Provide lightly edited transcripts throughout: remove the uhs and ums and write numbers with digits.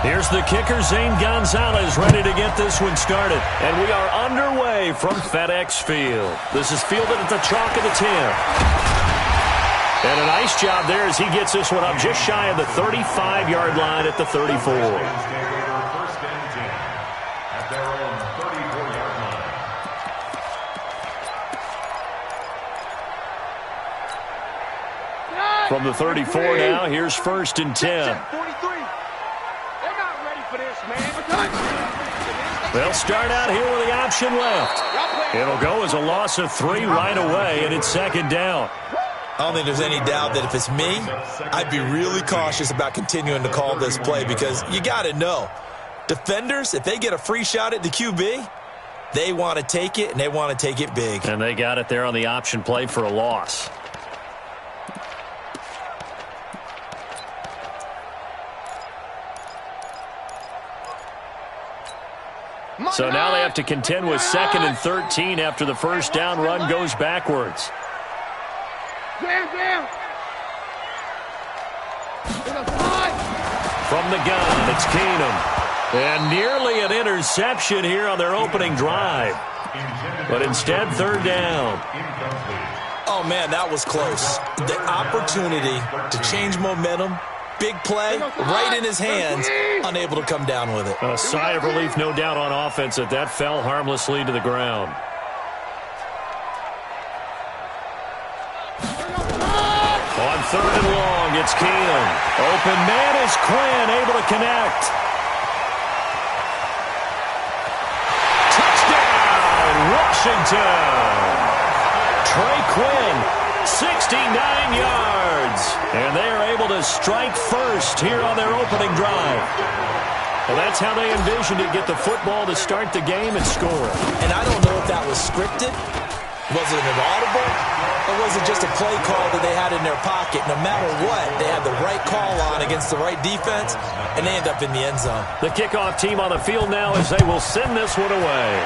Here's the kicker, Zane Gonzalez, ready to get this one started. And we are underway from FedEx Field. This is fielded at the chalk of the 10. And a nice job there as he gets this one up just shy of the 35-yard line at the 34. From the 34 now, here's 1st and 10. They'll start out here with the option left. It'll go as a loss of 3 right away, and it's 2nd down. I don't think there's any doubt that if it's me, I'd be really cautious about continuing to call this play because you got to know, defenders, if they get a free shot at the QB, they want to take it, and they want to take it big. And they got it there on the option play for a loss. So now they have to contend with 2nd and 13 after the 1st down run goes backwards. From the gun, it's Keenum. And nearly an interception here on their opening drive. But instead, 3rd down. Oh, man, that was close. The opportunity to change momentum, big play, right in his hands, unable to come down with it. A sigh of relief, no doubt, on offense that fell harmlessly to the ground. On 3rd and long, it's Keenum. Open man is Quinn, able to connect. Touchdown, Washington! Trey Quinn, 69 yards. And they are able to strike first here on their opening drive. Well, that's how they envisioned it, get the football to start the game and score. And I don't know if that was scripted. Was it an audible? Or was it just a play call that they had in their pocket? No matter what, they had the right call on against the right defense, and they end up in the end zone. The kickoff team on the field now as they will send this one away.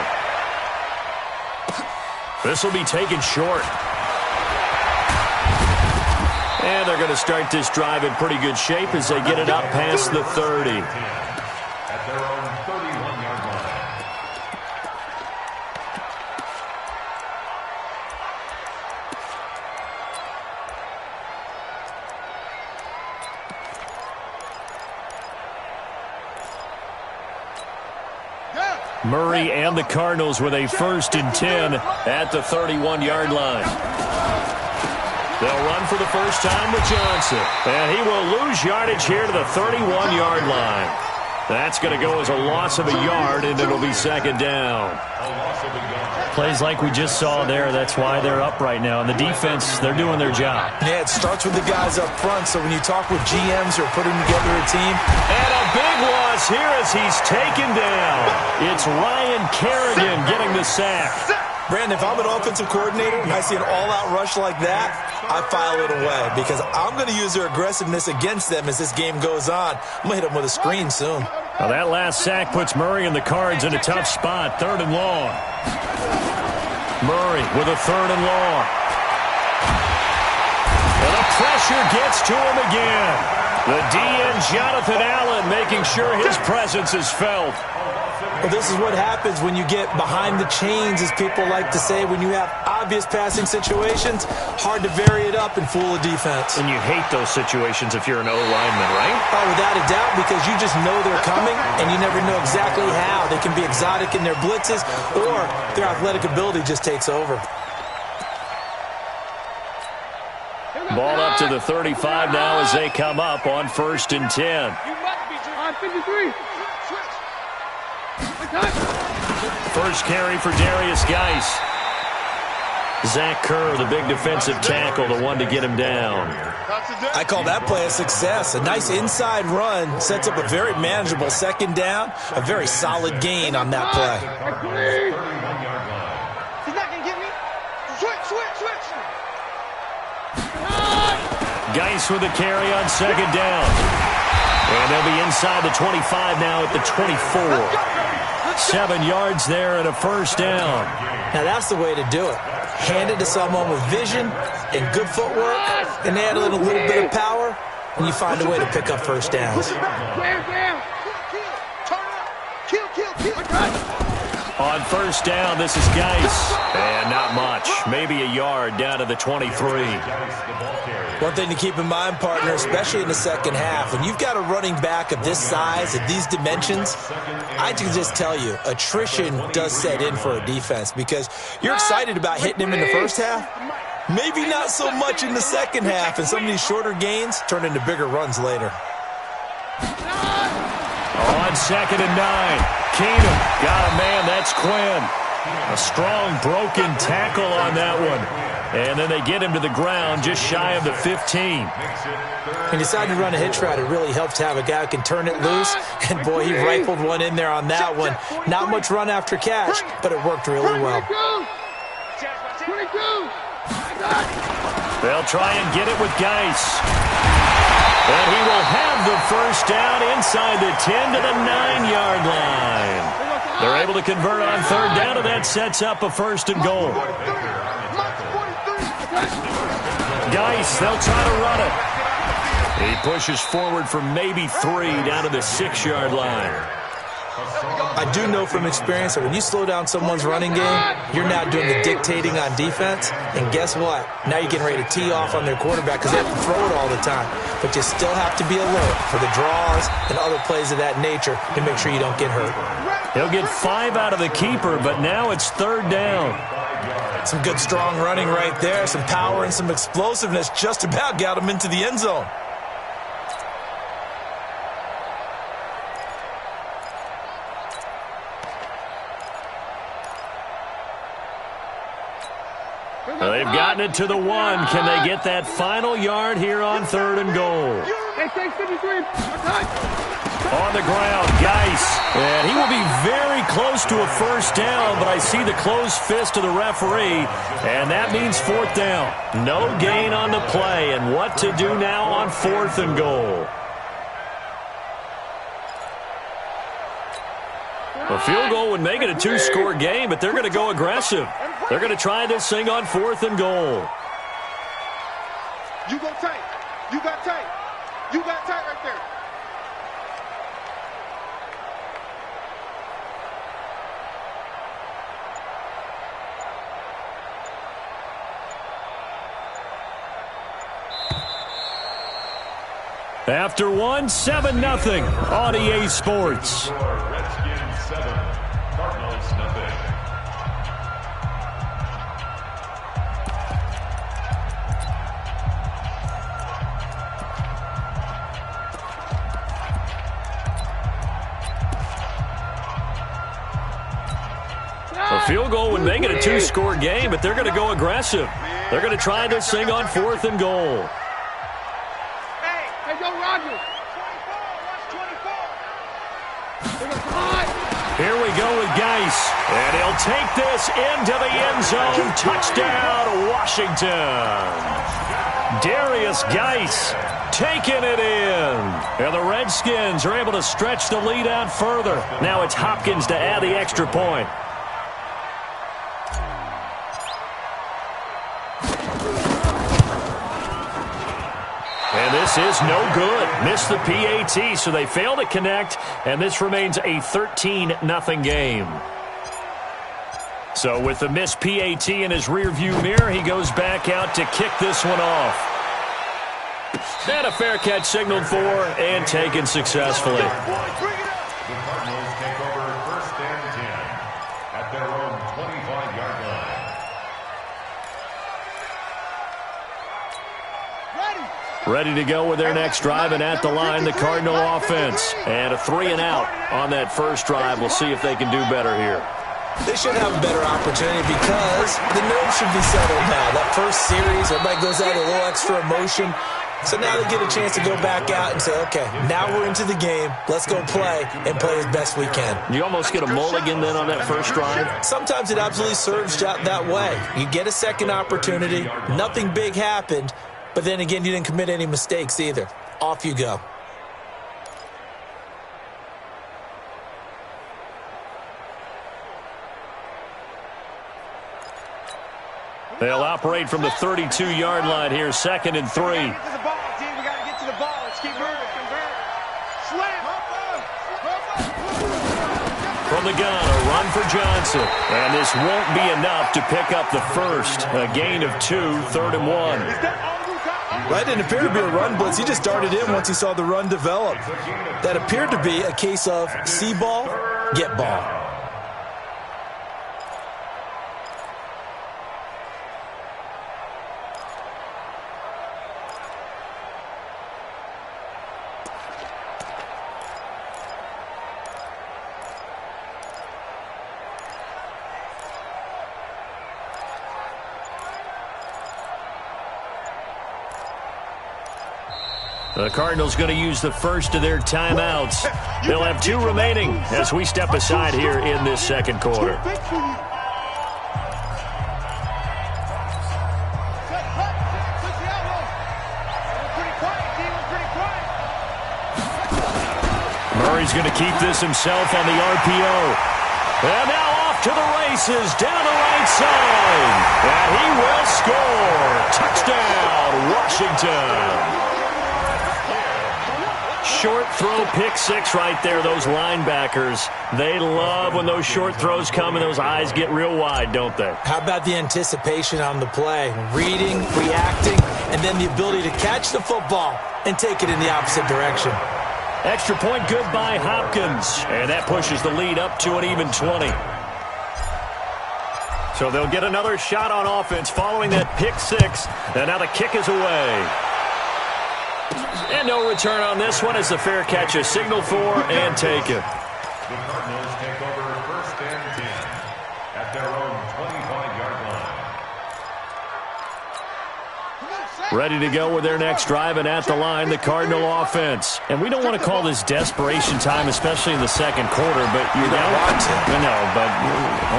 This will be taken short. And they're going to start this drive in pretty good shape as they get it up past the 30. At their own 31-yard line. Murray and the Cardinals with a 1st and 10 at the 31-yard line. They'll run for the first time with Johnson. And he will lose yardage here to the 31-yard line. That's going to go as a loss of a yard, and it'll be 2nd down. Plays like we just saw there, that's why they're up right now. And the defense, they're doing their job. Yeah, it starts with the guys up front, so when you talk with GMs who are putting together a team. And a big loss here as he's taken down. It's Ryan Kerrigan getting the sack. Brandon, if I'm an offensive coordinator and I see an all-out rush like that, I file it away because I'm going to use their aggressiveness against them as this game goes on. I'm going to hit them with a screen soon. Now that last sack puts Murray and the Cards in a tough spot. 3rd and long. Murray with a 3rd and long. And the pressure gets to him again. The DN, Jonathan Allen, making sure his presence is felt. Well, this is what happens when you get behind the chains, as people like to say. When you have obvious passing situations, hard to vary it up and fool a defense. And you hate those situations if you're an O-lineman, right? Oh, without a doubt, because you just know they're coming, and you never know exactly how. They can be exotic in their blitzes, or their athletic ability just takes over. Ball up to the 35 now as they come up on 1st and 10. First carry for Darius Geis. Zach Kerr, the big defensive tackle, the one to get him down. I call that play a success. A nice inside run sets up a very manageable 2nd down. A very solid gain on that play. He's not going to get me. Switch. Geis with the carry on 2nd down. And they'll be inside the 25 now at the 24. 7 yards there and a 1st down. Now that's the way to do it. Hand it to someone with vision and good footwork, and add in a little bit of power, and you find a way to pick up 1st downs. On first down, this is Geis. And not much. Maybe a yard down to the 23. One thing to keep in mind, partner, especially in the second half, when you've got a running back of this size, of these dimensions, I can just tell you, attrition does set in for a defense because you're excited about hitting him in the first half. Maybe not so much in the second half, and some of these shorter gains turn into bigger runs later. On 2nd and 9, Keenum got a man. That's Quinn. A strong broken tackle on that one. And then they get him to the ground just shy of the 15. He decided to run a hitch route. It really helps to have a guy who can turn it loose. And, boy, he rifled one in there on that one. Not much run after catch, but it worked really well. They'll try and get it with Geis. And he will have the first down inside the 10 to the 9-yard line. They're able to convert on third down, and that sets up a first and goal. Geis, they'll try to run it. He pushes forward for maybe 3 down to the 6-yard line. I do know from experience that when you slow down someone's running game, you're now doing the dictating on defense. And guess what? Now you're getting ready to tee off on their quarterback because they have to throw it all the time. But you still have to be alert for the draws and other plays of that nature to make sure you don't get hurt. He'll get 5 out of the keeper, but now it's third down. Some good, strong running right there. Some power and some explosiveness just about got him into the end zone. Well, they've gotten it to the 1. Can they get that final yard here on third and goal? On the ground, Geis. And he will be very close to a first down, but I see the closed fist of the referee, and that means fourth down. No gain on the play, and what to do now on 4th and goal? A field goal would make it a 2-score game, but they're going to go aggressive. They're going to try this thing on 4th and goal. You go tight. You got tight. You got tight right there. After 1, 7-0 on EA Sports. Redskins 7, Cardinals nothing. A field goal would make it a 2-score game, but they're going to go aggressive. They're going to try this thing on 4th and goal. Hey, go Roger. 24. Here we go with Geis. And he'll take this into the end zone. Touchdown, Washington. Darius Geis taking it in. And the Redskins are able to stretch the lead out further. Now it's Hopkins to add the extra point. And this is no good. Missed the PAT, so they fail to connect, and this remains a 13-0 game. So with the missed PAT in his rearview mirror, he goes back out to kick this one off. And a fair catch signaled for and taken successfully. The Cardinals take over 1st and 10 at their own 25-yard line. Ready to go with their next drive, and at the line, the Cardinal offense. And a 3-and-out on that first drive. We'll see if they can do better here. They should have a better opportunity because the nerves should be settled now. That first series, everybody goes out with a little extra emotion. So now they get a chance to go back out and say, okay, now we're into the game. Let's go play and play as best we can. You almost get a mulligan then on that first drive? Sometimes it absolutely serves out that way. You get a second opportunity. Nothing big happened. But then again, you didn't commit any mistakes either. Off you go. They'll operate from the 32-yard line here, 2nd and 3. We got to get to the ball, team. We got to get to the ball. Let's keep moving. Slam. From the gun, a run for Johnson. And this won't be enough to pick up the first. A gain of 2, 3rd and 1. That didn't appear to be a run blitz. He just darted in once he saw the run develop. That appeared to be a case of see ball, get ball. The Cardinals going to use the first of their timeouts. They'll have 2 remaining as we step aside here in this second quarter. Murray's going to keep this himself on the RPO. And now off to the races down the right side. And he will score. Touchdown, Washington. Short throw, pick 6 right there. Those linebackers, they love when those short throws come and those eyes get real wide, don't they? How about the anticipation on the play? Reading, reacting, and then the ability to catch the football and take it in the opposite direction. Extra point good by Hopkins. And that pushes the lead up to an even 20. So they'll get another shot on offense following that pick 6. And now the kick is away. And no return on this one as the fair catch is signaled for and taken. The Cardinals take over 1st and 10 at their own 25-yard line. Ready to go with their next drive, and at the line, the Cardinal offense. And we don't want to call this desperation time, especially in the second quarter, but you're down. No, but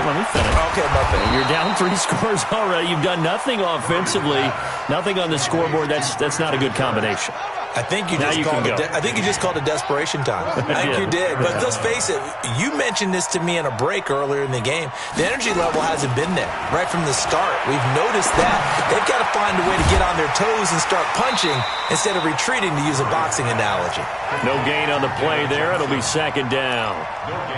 let me finish. Okay, Buffett. You're down 3 scores already. You've done nothing offensively, nothing on the scoreboard. That's not a good combination. I think you just called it desperation time. I think you did. But let's face it, you mentioned this to me in a break earlier in the game. The energy level hasn't been there right from the start. We've noticed that. They've got to find a way to get on their toes and start punching instead of retreating, to use a boxing analogy. No gain on the play there. It'll be 2nd down.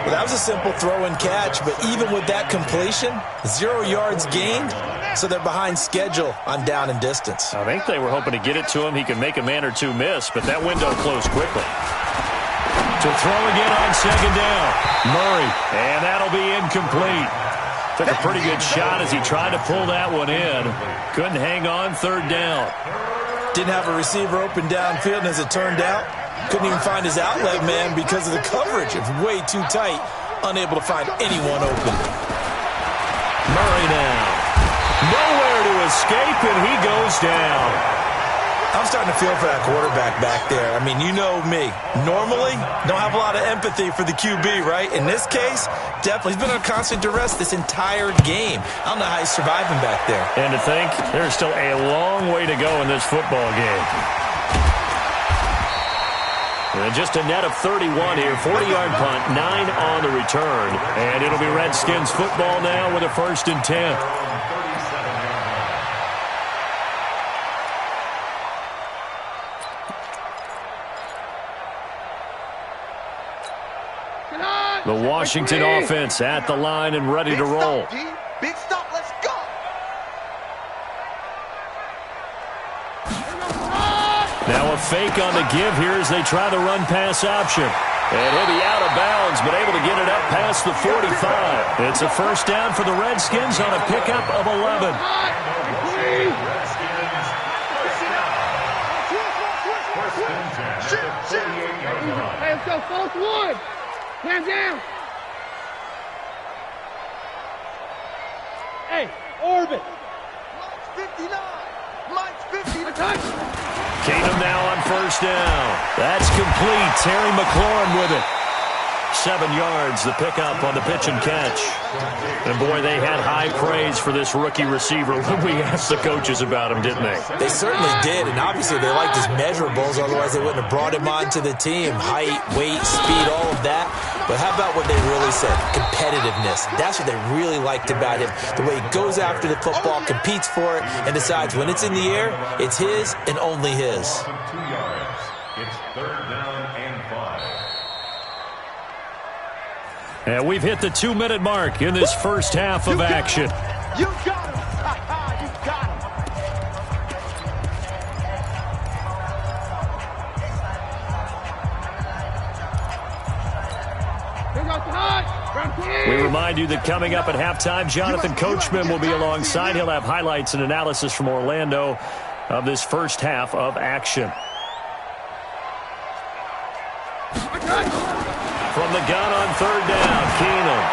Well, that was a simple throw and catch, but even with that completion, 0 yards gained, so they're behind schedule on down and distance. I think they were hoping to get it to him. He could make a man or 2 miss, but that window closed quickly. To throw again on 2nd down. Murray, and that'll be incomplete. Took a pretty good shot as he tried to pull that one in. Couldn't hang on 3rd down. Didn't have a receiver open downfield, and as it turned out, couldn't even find his outlet man because of the coverage. It's way too tight. Unable to find anyone open. Murray now. Nowhere to escape, and he goes down. I'm starting to feel for that quarterback back there. I mean, you know me. Normally, don't have a lot of empathy for the QB, right? In this case, definitely. He's been on constant duress this entire game. I don't know how he's surviving back there. And to think, there's still a long way to go in this football game. And just a net of 31 here. 40-yard punt, 9 on the return. And it'll be Redskins football now with a 1st and 10. The Washington offense at the line and ready to roll. Big stop, let's go. Now a fake on the give here as they try the run-pass option. And he'll be out of bounds, but able to get it up past the 45. It's a 1st down for the Redskins on a pickup of 11. Hey, let's go, 4th one. Man down. Hey, orbit. Mine's 59. Mine's 50 to touch. Keenum now on 1st down. That's complete. Terry McLaurin with it. 7 yards, the pickup on the pitch and catch. And boy, they had high praise for this rookie receiver when we asked the coaches about him, didn't they? They certainly did, and obviously they liked his measurables, otherwise they wouldn't have brought him onto the team. Height, weight, speed, all of that. But how about what they really said? Competitiveness. That's what they really liked about him. The way he goes after the football, competes for it, and decides when it's in the air, it's his and only his. 2 yards. It's 3rd down and 5. And we've hit the 2-minute mark in this first half of action. You got him. You got him. We remind you that coming up at halftime, Jonathan Coachman will be alongside. He'll have highlights and analysis from Orlando of this first half of action. From the gun on third down, Keenum.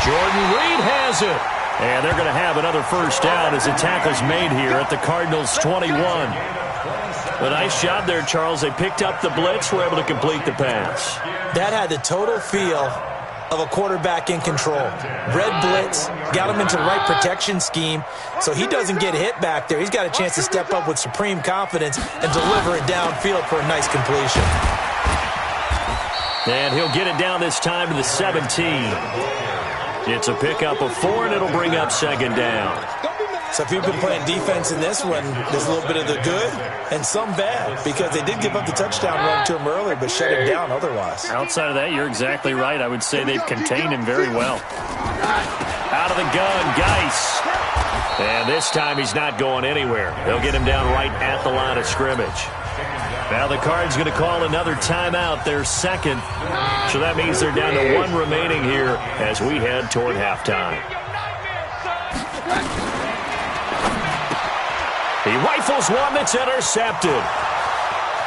Jordan Reed has it. And they're going to have another first down as the tackle's made here at the Cardinals' 21. A nice job there, Charles. They picked up the blitz, were able to complete the pass. That had the total feel of a quarterback in control. Red blitz, got him into the right protection scheme, so he doesn't get hit back there. He's got a chance to step up with supreme confidence and deliver it downfield for a nice completion. And he'll get it down this time to the 17. It's a pickup of 4, and it'll bring up second down. So if you've been playing defense in this one, there's a little bit of the good and some bad, because they did give up the touchdown run to him earlier, but shut him down otherwise. Outside of that, you're exactly right. I would say they've contained him very well. Out of the gun, Geis. And this time he's not going anywhere. They'll get him down right at the line of scrimmage. Now the Cards going to call another timeout, their second. So that means they're down to 1 remaining here as we head toward halftime. He rifles one that's intercepted.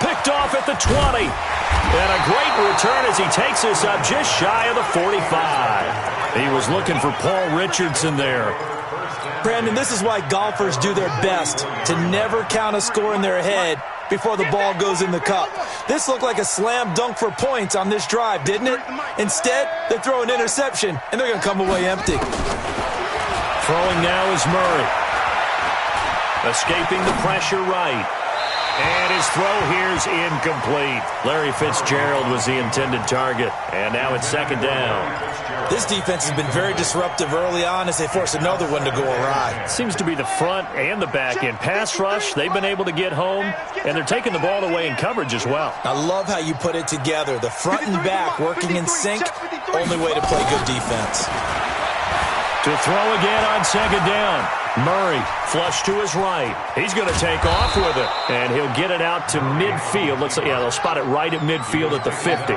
Picked off at the 20. And a great return as he takes us up just shy of the 45. He was looking for Paul Richardson there. Brandon, this is why golfers do their best to never count a score in their head before the ball goes in the cup. This looked like a slam dunk for points on this drive, didn't it? Instead, they throw an interception, and they're going to come away empty. Throwing now is Murray. Escaping the pressure right. And his throw here's incomplete. Larry Fitzgerald was the intended target. And now it's second down. This defense has been very disruptive early on as they force another one to go awry. Seems to be the front and the back end. Pass rush, they've been able to get home, and they're taking the ball away in coverage as well. I love how you put it together. The front and back working in sync, only way to play good defense. To throw again on second down. Murray, flush to his right. He's going to take off with it, and he'll get it out to midfield. Looks like, yeah, they'll spot it right at midfield at the 50.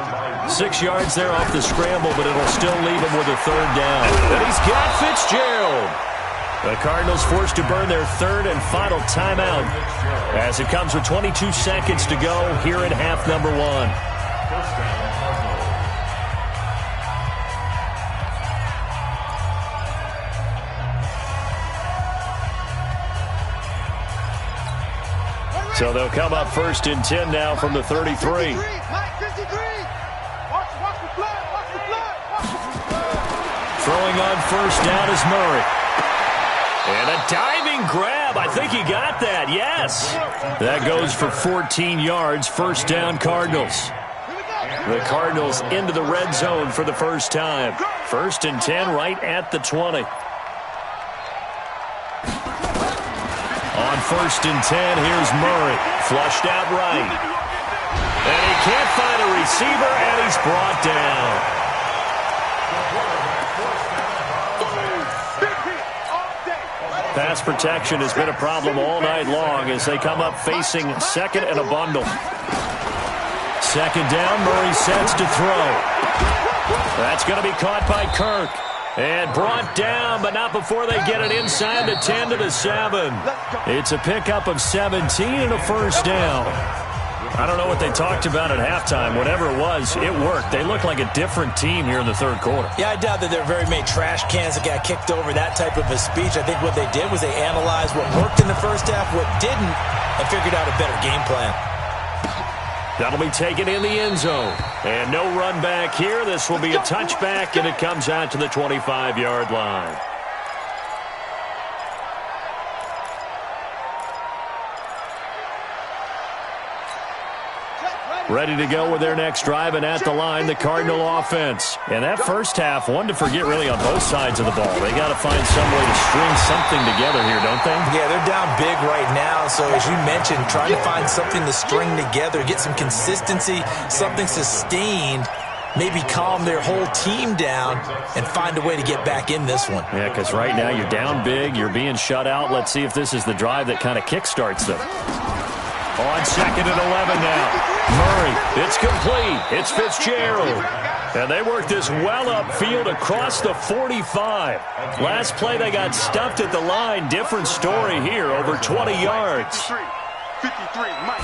6 yards there off the scramble, but it'll still leave him with a third down. And he's got Fitzgerald. The Cardinals forced to burn their third and final timeout as it comes with 22 seconds to go here in half number 1. So they'll come up first and 10 now from the 33. Throwing on first down is Murray. And a diving grab. I think he got that. Yes. That goes for 14 yards. First down, Cardinals. The Cardinals into the red zone for the first time. First and 10 right at the 20. On first and 10, here's Murray. Flushed out right. And he can't find a receiver, and he's brought down. Pass protection has been a problem all night long as they come up facing second and a bundle. Second down, Murray sets to throw. That's going to be caught by Kirk. And brought down, but not before they get it inside the 10 to the 7. It's a pickup of 17 and a first down. I don't know what they talked about at halftime. Whatever it was, it worked. They look like a different team here in the third quarter. Yeah, I doubt that there are very many trash cans that got kicked over, that type of a speech. I think what they did was they analyzed what worked in the first half, what didn't, and figured out a better game plan. That'll be taken in the end zone. And no run back here. This will be a touchback, and it comes out to the 25-yard line. Ready to go with their next drive, and at the line, the Cardinal offense. And that first half, one to forget really on both sides of the ball. They got to find some way to string something together here, don't they? Yeah, they're down big right now. So as you mentioned, trying to find something to string together, get some consistency, something sustained maybe calm their whole team down and find a way to get back in this one. Yeah, because right now you're down big, you're being shut out. Let's see if this is the drive that kind of kickstarts them. On 2nd and 11 now. Murray, it's complete. It's Fitzgerald. And they work this well upfield across the 45. Last play they got stuffed at the line. Different story here, over 20 yards. 53, Mike.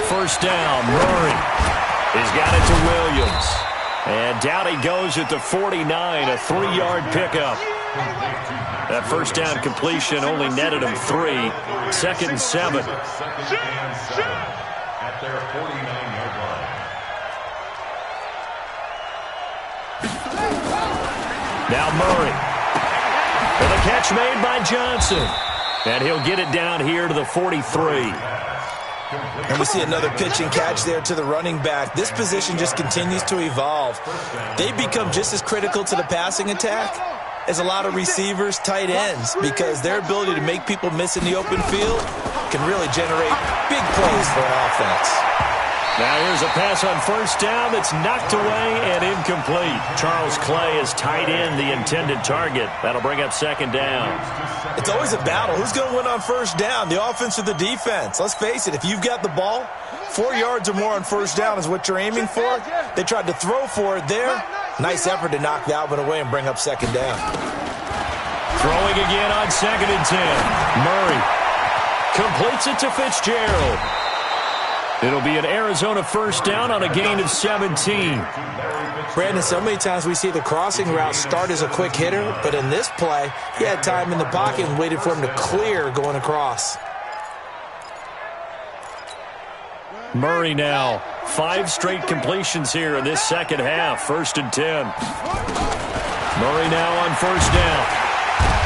First down, Murray. He's got it to Williams. And down he goes at the 49, a 3-yard pickup. That first down completion only netted him 3. 2nd and 7. At their 49-yard line. Now Murray. And the catch made by Johnson. And he'll get it down here to the 43. And we see another pitch and catch there to the running back. This position just continues to evolve. They become just as critical to the passing attack as a lot of receivers, tight ends, because their ability to make people miss in the open field can really generate big plays for an offense. Now here's a pass on first down that's knocked away and incomplete. Charles Clay is tight end, the intended target. That'll bring up 2nd down. It's always a battle. Who's going to win on first down, the offense or the defense? Let's face it, if you've got the ball, 4 yards or more on first down is what you're aiming for. They tried to throw for it there. Nice effort to knock that one away and bring up 2nd down. Throwing again on 2nd and 10. Murray completes it to Fitzgerald. It'll be an Arizona first down on a gain of 17. Brandon, so many times we see the crossing route start as a quick hitter, but in this play, he had time in the pocket and waited for him to clear going across. Murray now. 5 straight completions here in this second half. 1st and 10. Murray now on first down.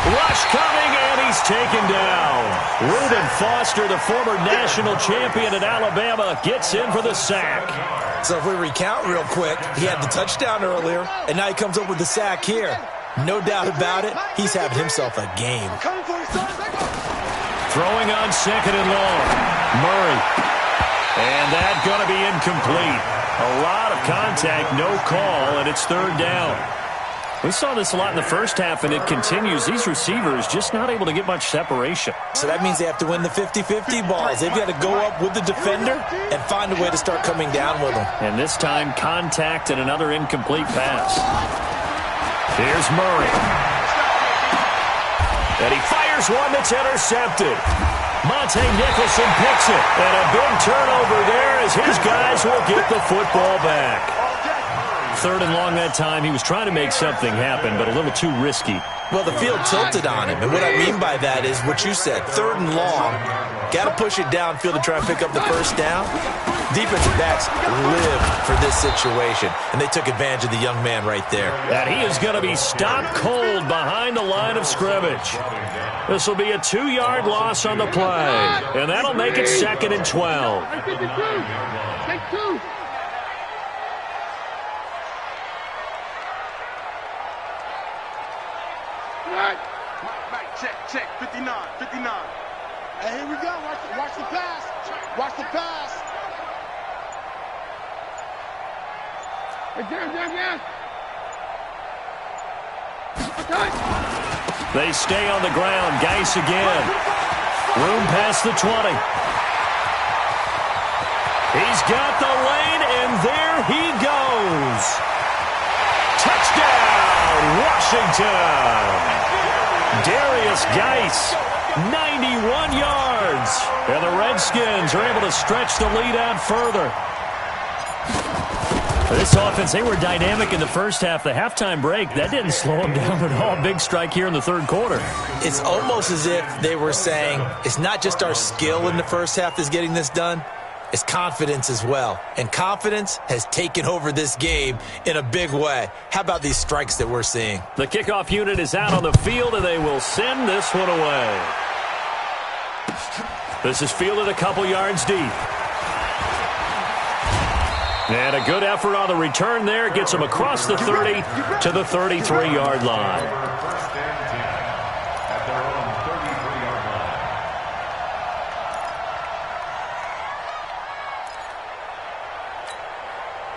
Rush coming, and he's taken down. Reuben Foster, the former national champion at Alabama, gets in for the sack. So if we recount real quick, he had the touchdown earlier, and now he comes up with the sack here. No doubt about it, he's having himself a game. Throwing on 2nd and long. Murray. And that's going to be incomplete. A lot of contact, no call, and it's 3rd down. We saw this a lot in the first half, and it continues. These receivers just not able to get much separation. So that means they have to win the 50-50 balls. They've got to go up with the defender and find a way to start coming down with them. And this time, contact and another incomplete pass. Here's Murray. And he fires one that's intercepted. Monte Nicholson picks it. And a big turnover there as his guys will get the football back. 3rd and long that time. He was trying to make something happen, but a little too risky. Well, the field tilted on him, and what I mean by that is what you said. 3rd and long, got to push it downfield to try and pick up the first down. Defensive backs live for this situation, and they took advantage of the young man right there. And he is going to be stopped cold behind the line of scrimmage. This will be a 2-yard loss on the play, and that'll make it 2nd and 12. Take 2. Check, 59. Hey, here we go. Watch the pass. Watch the pass. Hey, down. Okay. They stay on the ground. Geis again. Room past the 20. He's got the lane, and there he goes. Touchdown, Washington. Darius Geis, 91 yards. And the Redskins are able to stretch the lead out further. This offense, they were dynamic in the first half. The halftime break, that didn't slow them down at all. Big strike here in the 3rd quarter. It's almost as if they were saying, it's not just our skill in the first half that's getting this done. It's confidence as well. And confidence has taken over this game in a big way. How about these strikes that we're seeing? The kickoff unit is out on the field, and they will send this one away. This is fielded a couple yards deep. And a good effort on the return there. Gets him across the 30 to the 33-yard line. First and 10 at their own 33-yard line.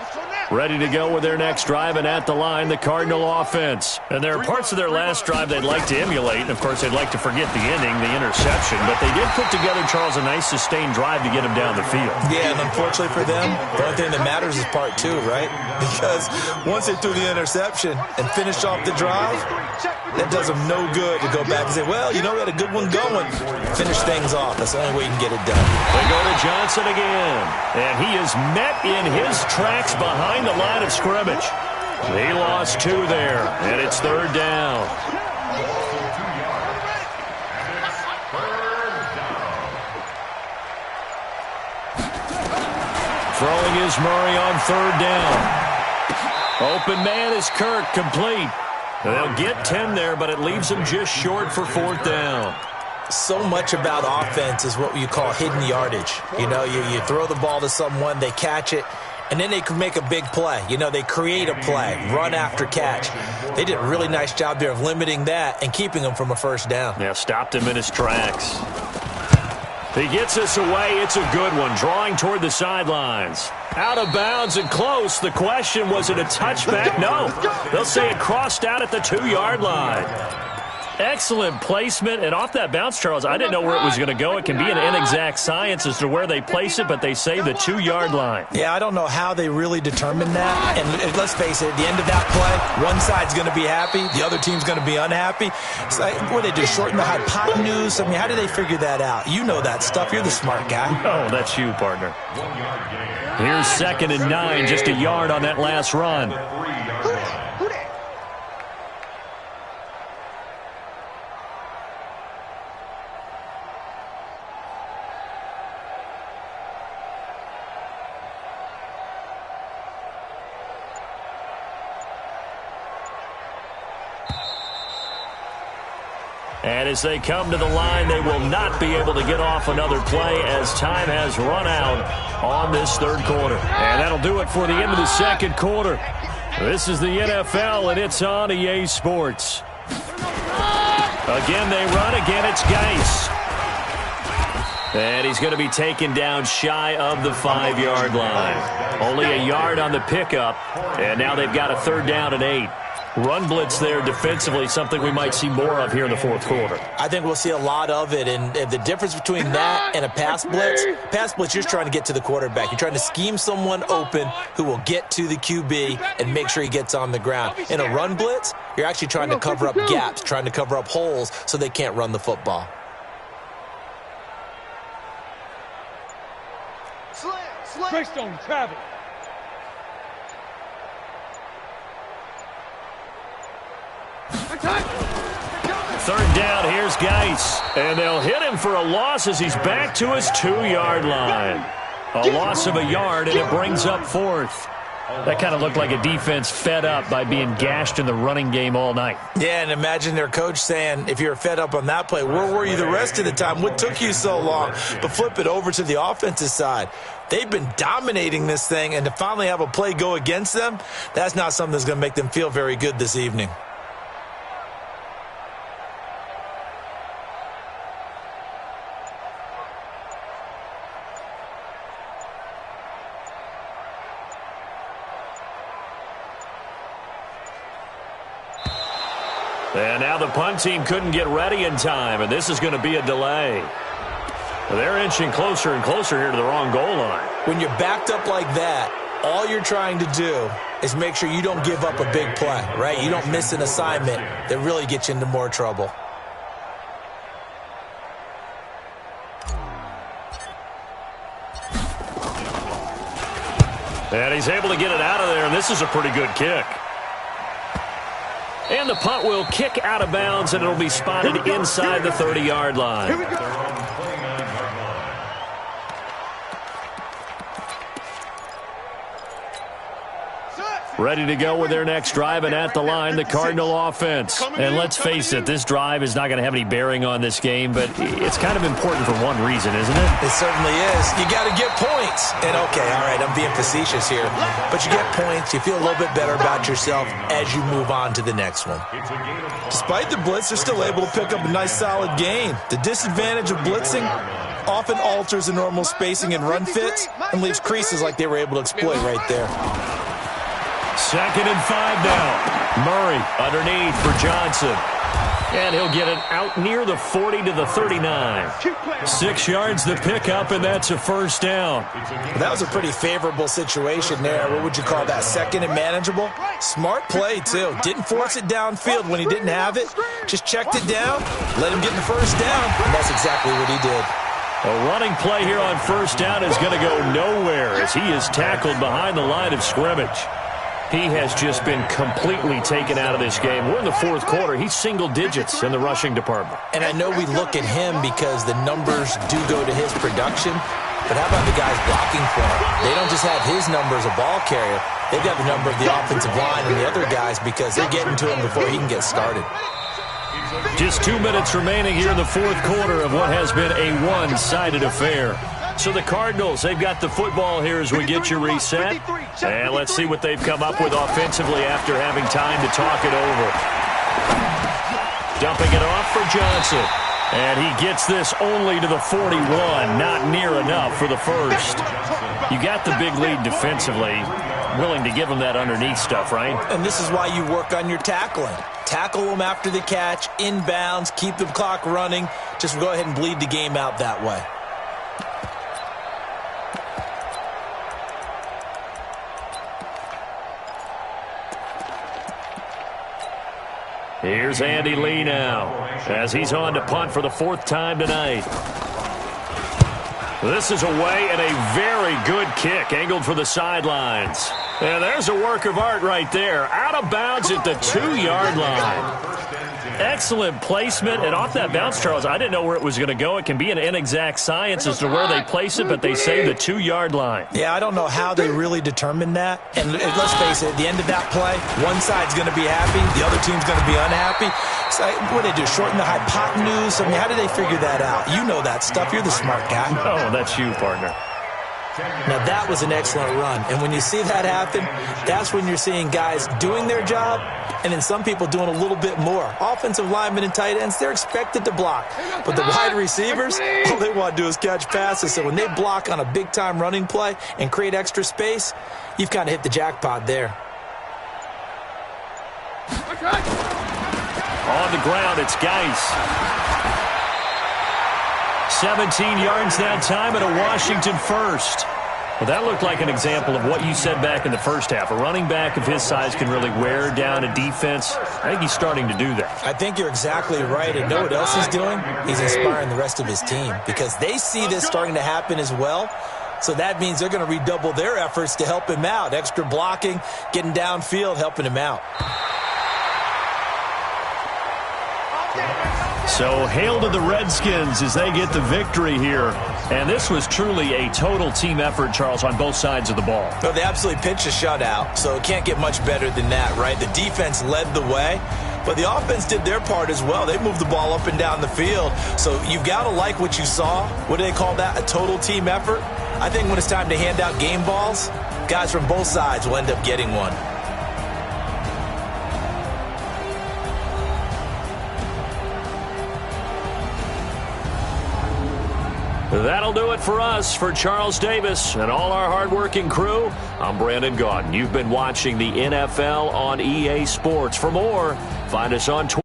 Let's go now. Ready to go with their next drive, and at the line, the Cardinal offense. And there are parts of their last drive they'd like to emulate, and of course they'd like to forget the ending, the interception, but they did put together, Charles, a nice sustained drive to get them down the field. Yeah, and unfortunately for them, the only thing that matters is part two, right? Because once they threw the interception and finished off the drive, that does them no good to go back and say, well, you know, we had a good one going. Finish things off. That's the only way you can get it done. They go to Johnson again, and he is met in his tracks behind the line of scrimmage. He lost 2 there, and it's 3rd down. Throwing is Murray on 3rd down. Open man is Kirk, complete. They'll get 10 there, but it leaves them just short for 4th down. So much about offense is what you call hidden yardage. You know, you throw the ball to someone, they catch it, and then they can make a big play. You know, they create a play, run after catch. They did a really nice job there of limiting that and keeping them from a 1st down. Yeah, stopped him in his tracks. He gets us away. It's a good one, drawing toward the sidelines. Out of bounds and close. The question, was it a touchback? No. They'll say it crossed out at the 2-yard line. Excellent placement, and off that bounce, Charles, I didn't know where it was going to go. It can be an inexact science as to where they place it, but they say the 2-yard line. Yeah, I don't know how they really determined that. And let's face it, at the end of that play, one side's going to be happy, the other team's going to be unhappy. It's like, what do they do, shorten the hypotenuse? I mean, how do they figure that out? You know that stuff. You're the smart guy. Oh, that's you, partner. Here's 2nd and 9, just a yard on that last run. And as they come to the line, they will not be able to get off another play as time has run out on this 3rd quarter. And that'll do it for the end of the 2nd quarter. This is the NFL, and it's on EA Sports. Again, they run. Again, it's Geis. And he's going to be taken down shy of the 5-yard line. Only a yard on the pickup, and now they've got a 3rd down and 8. Run blitz there defensively, something we might see more of here in the 4th quarter. I think we'll see a lot of it, and the difference between that and a pass blitz, you're just trying to get to the quarterback. You're trying to scheme someone open who will get to the QB and make sure he gets on the ground. In a run blitz, you're actually trying to cover up gaps, trying to cover up holes so they can't run the football. Greystone travel. Third down, here's Geis. And they'll hit him for a loss as he's back to his 2-yard line. A loss of a yard, and it brings up 4th. That kind of looked like a defense fed up by being gashed in the running game all night. Yeah, and imagine their coach saying, if you're fed up on that play, where were you the rest of the time? What took you so long? But flip it over to the offensive side. They've been dominating this thing, and to finally have a play go against them, that's not something that's going to make them feel very good this evening. And now the punt team couldn't get ready in time, and this is going to be a delay. They're inching closer and closer here to the wrong goal line. When you're backed up like that, all you're trying to do is make sure you don't give up a big play, right? You don't miss an assignment that really gets you into more trouble. And he's able to get it out of there, and this is a pretty good kick. And the punt will kick out of bounds, and it'll be spotted inside the 30-yard line. Here we go. Ready to go with their next drive, and at the line, the Cardinal offense. And let's face it, this drive is not going to have any bearing on this game, but it's kind of important for one reason, isn't it? It certainly is. You got to get points. And, okay, all right, I'm being facetious here. But you get points, you feel a little bit better about yourself as you move on to the next one. Despite the blitz, they're still able to pick up a nice, solid gain. The disadvantage of blitzing often alters the normal spacing and run fits and leaves creases like they were able to exploit right there. 2nd and 5 now. Murray underneath for Johnson. And he'll get it out near the 40 to the 39. 6 yards the pickup, and that's a first down. That was a pretty favorable situation there. What would you call that? 2nd and manageable? Smart play, too. Didn't force it downfield when he didn't have it. Just checked it down, let him get the first down, and that's exactly what he did. A running play here on first down is going to go nowhere as he is tackled behind the line of scrimmage. He has just been completely taken out of this game. We're in the 4th quarter. He's single digits in the rushing department. And I know we look at him because the numbers do go to his production, but how about the guys blocking for him? They don't just have his number as a ball carrier. They've got the number of the offensive line and the other guys because they're getting to him before he can get started. Just 2 minutes remaining here in the 4th quarter of what has been a one-sided affair. So the Cardinals, they've got the football here as we get you reset. And let's see what they've come up with offensively after having time to talk it over. Dumping it off for Johnson. And he gets this only to the 41, not near enough for the first. You got the big lead defensively, willing to give him that underneath stuff, right? And this is why you work on your tackling. Tackle them after the catch, inbounds, keep the clock running. Just go ahead and bleed the game out that way. Here's Andy Lee now as he's on to punt for the 4th time tonight. This is away and a very good kick angled for the sidelines. And there's a work of art right there. Out of bounds at the 2-yard line. Excellent placement. And off that bounce, Charles, I didn't know where it was going to go. It can be an inexact science as to where they place it, but they say the 2-yard line. Yeah, I don't know how they really determined that. And let's face it, at the end of that play, one side's going to be happy, the other team's going to be unhappy. So what do they do, shorten the hypotenuse? I mean, how did they figure that out? You know that stuff. You're the smart guy. Oh, that's you, partner. Now, that was an excellent run. And when you see that happen, that's when you're seeing guys doing their job and then some people doing a little bit more. Offensive linemen and tight ends, they're expected to block. But the wide receivers, all they want to do is catch passes. So when they block on a big-time running play and create extra space, you've kind of hit the jackpot there. On the ground, it's Geis. 17 yards that time and a Washington first. Well, that looked like an example of what you said back in the first half. A running back of his size can really wear down a defense. I think he's starting to do that. I think you're exactly right. And know what else he's doing? He's inspiring the rest of his team because they see this starting to happen as well. So that means they're going to redouble their efforts to help him out. Extra blocking, getting downfield, helping him out. So hail to the Redskins as they get the victory here. And this was truly a total team effort, Charles, on both sides of the ball. No, they absolutely pitched a shutout, so it can't get much better than that, right? The defense led the way, but the offense did their part as well. They moved the ball up and down the field. So you've got to like what you saw. What do they call that? A total team effort? I think when it's time to hand out game balls, guys from both sides will end up getting one. That'll do it for us. For Charles Davis and all our hardworking crew, I'm Brandon Gaudin. You've been watching the NFL on EA Sports. For more, find us on Twitter.